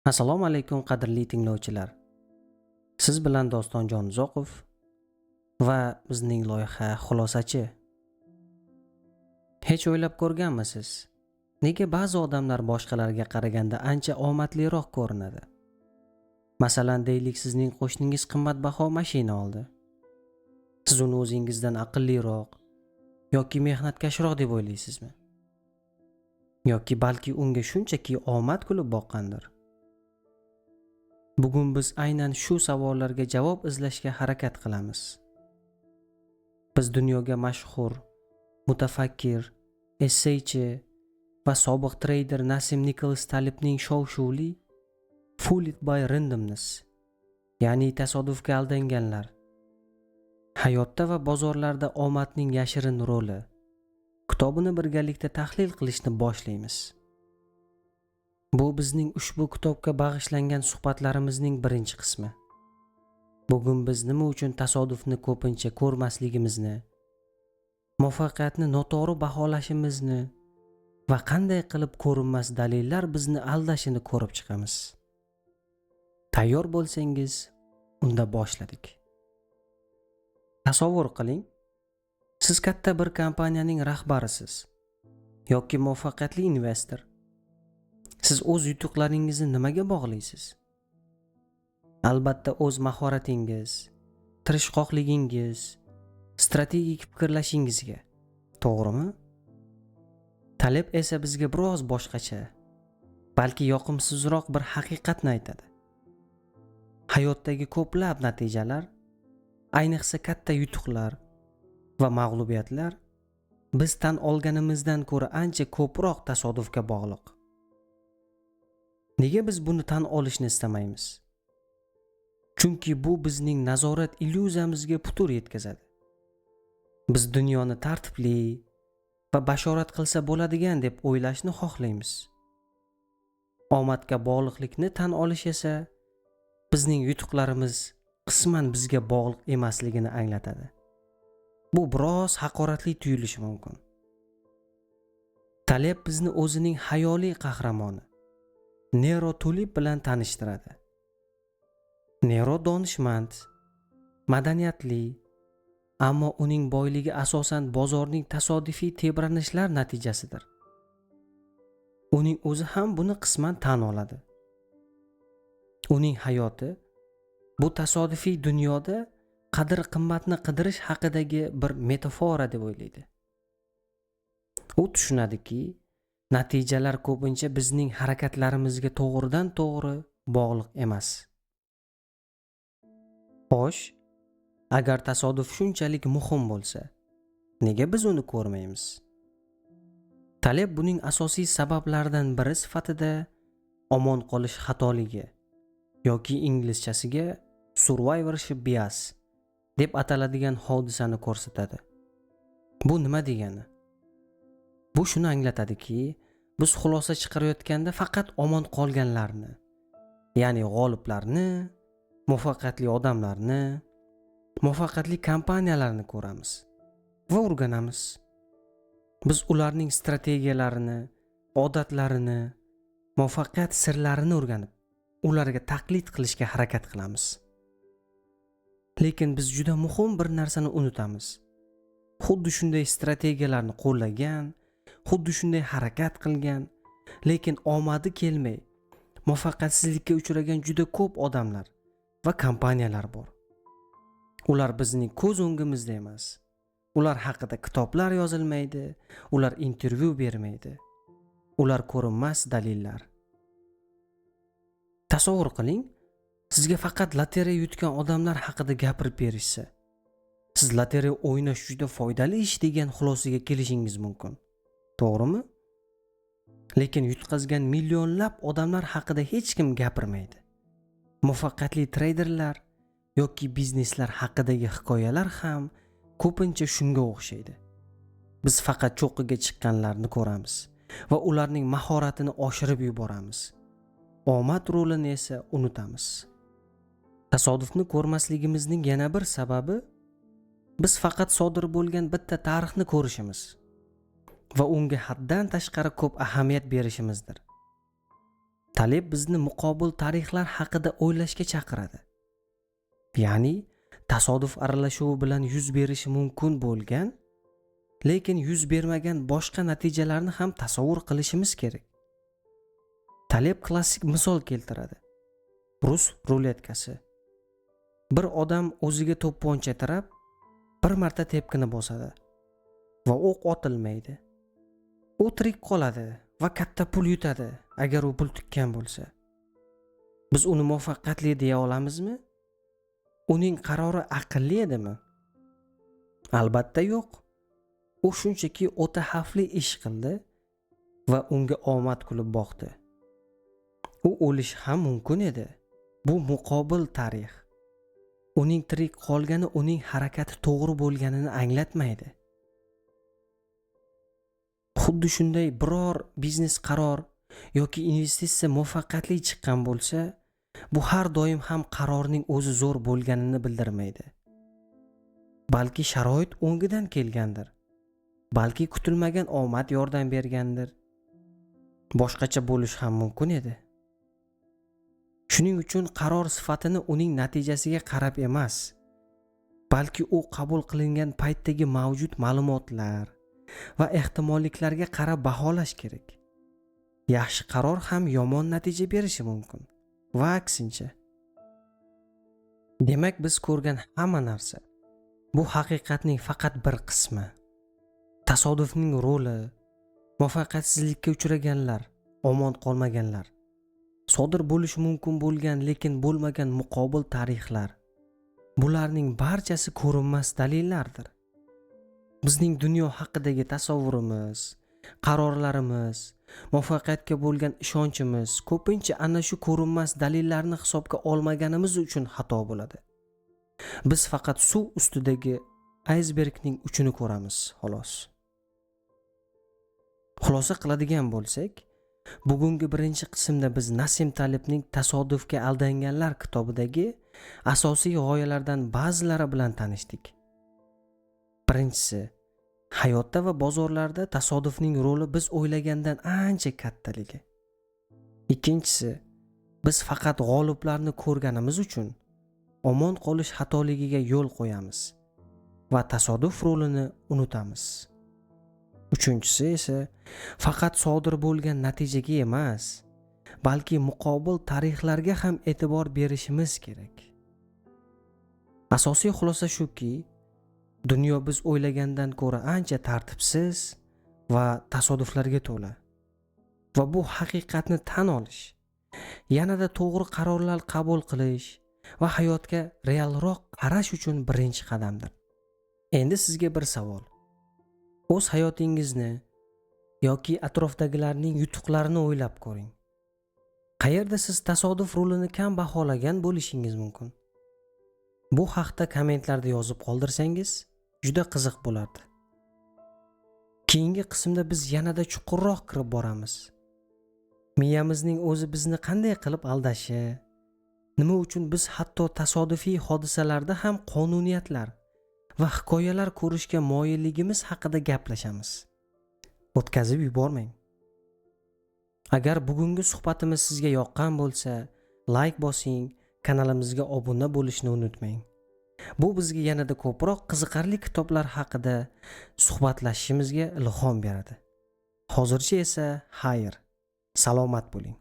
Assalomu alaykum qadrli tinglovchilar. Siz bilan Dostonjon Uzoqov va bizning loyiha Xulosachi. Hech o'ylab ko'rganmisiz? Nega ba'zi odamlar boshqalarga qaraganda ancha omadliroq ko'rinadi? Masalan, deylik sizning qo'shningiz qimmatbaho mashina oldi. Siz uni o'zingizdan aqlliroq yoki mehnatkashroq deb o'ylaysizmi? Yoki balki unga shunchaki omad kulib boqqandir? Bugun biz aynan shu savollarga javob izlashga harakat qilamiz. Biz dunyoga mashhur, mutafakkir, essaychi va sobiq treyder Nasim Nicholas Talebning shov-shuvli Fooled by Randomness, ya'ni tasodifga aldanganlar, hayotda va bozorlarda omadning yashirin roli kitobini birgalikda tahlil qilishni boshlaymiz. Bu bizning ushbu kitobga bag'ishlangan suhbatlarimizning birinchi qismi. Bugun biz nima uchun tasodifni ko'pincha ko'rmasligimizni, muvaffaqiyatni noto'g'ri baholashimizni va qanday qilib ko'rinmas dalillar bizni aldashini ko'rib chiqamiz. Tayyor bo'lsangiz, unda boshladik. Tasavvur qiling, siz katta bir kompaniyaning rahbarisiz yoki muvaffaqiyatli investor. Siz o'z yutuqlaringizni nimaga bog'laysiz? Albatta o'z mahoratingiz, tirishqoqligingiz, strategik fikrlashingizga, to'g'rimi? Taleb esa bizga biroz boshqacha, balki yoqimsizroq bir haqiqatni aytadi. Hayotdagi ko'plab natijalar, ayniqsa katta yutuqlar va mag'lubiyatlar biz tan olganimizdan ko'ra ancha ko'proq tasodifga bog'liq. Nega biz buni tan olishni istamaymiz? Chunki bu bizning nazorat illyuziyamizga putur yetkazadi. Biz dunyoni tartibli va bashorat qilsa bo'ladigan deb o'ylashni xohlaymiz. Omadga bog'liqlikni tan olish esa bizning yutuqlarimiz qisman bizga bog'liq emasligini anglatadi. Bu biroz haqoratli tuyulishi mumkin. Taleb bizni o'zining hayoliy qahramoni Nero Tulip bilan tanishtiradi. Nero donishmand, madaniyatli, ammo uning boyligi asosan bozorning tasodifiy tebranishlar natijasidir. Uning o'zi ham buni qisman tan oladi. Uning hayoti bu tasodifiy dunyoda qadr-qimmatni qidirish haqidagi bir metafora deb o'ylaydi. U tushunadiki, natijalar ko'pincha bizning harakatlarimizga to'g'ridan-to'g'ri bog'liq emas. Xo'sh, agar tasodif shunchalik muhim bo'lsa, nega biz uni ko'rmaymiz? Taleb buning asosiy sabablaridan biri sifatida omon qolish xatoligi yoki inglizchasiga survivorship bias deb ataladigan hodisani ko'rsatadi. Bu nima degani? Bu shuni anglatadiki, biz xulosa chiqarayotganda faqat omon qolganlarni, ya'ni g'oliblarni, muvaffaqiyatli odamlarni, muvaffaqiyatli kompaniyalarni ko'ramiz va o'rganamiz. Biz ularning strategiyalarini, odatlarini, muvaffaqiyat sirlarini o'rganib, ularga taqlid qilishga harakat qilamiz. Lekin biz juda muhim bir narsani unutamiz. Xuddi shunday strategiyalarni qo'llagan, xuddi shunday harakat qilgan, lekin omadi kelmay, muvaffaqiyatsizlikka uchragan juda ko'p odamlar va kompaniyalar bor. Ular bizning ko'z o'ngimizda emas. Ular haqida kitoblar yozilmaydi, ular intervyu bermaydi. Ular ko'rinmas dalillar. Tasavvur qiling, sizga faqat lotereya yutgan odamlar haqida gapirib berishsa, siz lotereya o'ynash juda foydali ish degan xulosaga kelishingiz mumkin. To'g'rimi? Lekin yutqazgan millionlab odamlar haqida hech kim gapirmaydi. Muvaffaqiyatli treyderlar yoki bizneslar haqidagi hikoyalar ham ko'pincha shunga o'xshaydi. Biz faqat cho'qqiga chiqqanlarni ko'ramiz va ularning mahoratini oshirib yuboramiz. Omad rolini esa unutamiz. Tasodifni ko'rmasligimizning yana bir sababi biz faqat sodir bo'lgan bitta tarixni ko'rishimiz va unga haddan tashqari ko'p ahamiyat berishimizdir. Taleb bizni muqobil tarixlar haqida o'ylashga chaqiradi. Ya'ni tasodif aralashuvi bilan yuz berishi mumkin bo'lgan, lekin yuz bermagan boshqa natijalarni ham tasavvur qilishimiz kerak. Taleb klassik misol keltiradi. Rus ruletkasi. Bir odam o'ziga to'pponcha tirab, bir marta tepkini bosadi va o'q otilmaydi. U tirik qoladi va katta pul yutadi agar u pul tikkan bo'lsa. Biz uni muvaffaqiyatli deya olamizmi? Uning qarori aqlli edimi? Albatta yo'q. U shunchaki o'ta xavfli ish qildi va unga omad kulib boqdi. U o'lishi ham mumkin edi. Bu muqobil tarix. Uning tirik qolgani uning harakati to'g'ri bo'lganini anglatmaydi. Xuddi shunday biror biznes qaror yoki investitsiya muvaffaqiyatli chiqqan bo'lsa, bu har doim ham qarorning o'zi zo'r bo'lganini bildirmaydi. Balki sharoit o'ngidan kelgandir. Balki kutilmagan omad yordam bergandir. Boshqacha bo'lish ham mumkin edi. Shuning uchun qaror sifatini uning natijasiga qarab emas, balki u qabul qilingan paytdagi mavjud ma'lumotlar va ehtimolliklarga qarab baholash kerak. Yaxshi qaror ham yomon natija berishi mumkin va aksincha. Demak, biz ko'rgan hamma narsa bu haqiqatning faqat bir qismi. Tasodifning roli, muvaffaqiyatsizlikka uchraganlar, omon qolmaganlar, sodir bo'lishi mumkin bo'lgan lekin bo'lmagan muqobil tarixlar. Bularning barchasi ko'rinmas dalillardir. Bizning dunyo haqidagi tasavvurimiz, qarorlarimiz, muvaffaqiyatga bo'lgan ishonchimiz ko'pincha ana shu ko'rinmas dalillarni hisobga olmaganimiz uchun xato bo'ladi. Biz faqat suv ustidagi aysbergning uchini ko'ramiz, xolos. Xulosa qiladigan bo'lsak, bugungi birinchi qismda biz Nasim Talebning Tasodifga aldanganlar kitobidagi asosiy g'oyalardan ba'zilari bilan tanishdik. Birinchisi, hayotda va bozorlarda tasodifning roli biz o'ylagandan ancha kattaligi. Ikkinchisi, biz faqat g'oliblarni ko'rganimiz uchun omon qolish xatoligiga yo'l qo'yamiz va tasodif rolini unutamiz. Uchinchisi esa faqat sodir bo'lgan natijaga emas, balki muqobil tarixlarga ham e'tibor berishimiz kerak. Asosiy xulosa shuki, dunyo biz o'ylagandan ko'ra ancha tartibsiz va tasodiflarga to'la. Va bu haqiqatni tan olish, yanada to'g'ri qarorlar qabul qilish va hayotga realroq qarash uchun birinchi qadamdir. Endi sizga bir savol. O'z hayotingizni yoki atrofdagilarning yutuqlarini o'ylab ko'ring. Qayerda siz tasodif rolini kam baholagan bo'lishingiz mumkin? Bu haqda kommentlarda yozib qoldirsangiz juda qiziq bo'lardi. Keyingi qismda biz yanada chuqurroq kirib boramiz. Miyamizning o'zi bizni qanday qilib aldashi, nima uchun biz hatto tasodifiy hodisalarda ham qonuniyatlar va hikoyalar ko'rishga moyilligimiz haqida gaplashamiz. O'tkazib yubormang. Agar bugungi suhbatimiz sizga yoqqan bo'lsa, like bosing, kanalimizga obuna bo'lishni unutmang. Bu bizga yanada ko'proq qiziqarli kitoblar haqida suhbatlashishimizga ilhom beradi. Hozircha esa xayr, salomat bo'ling.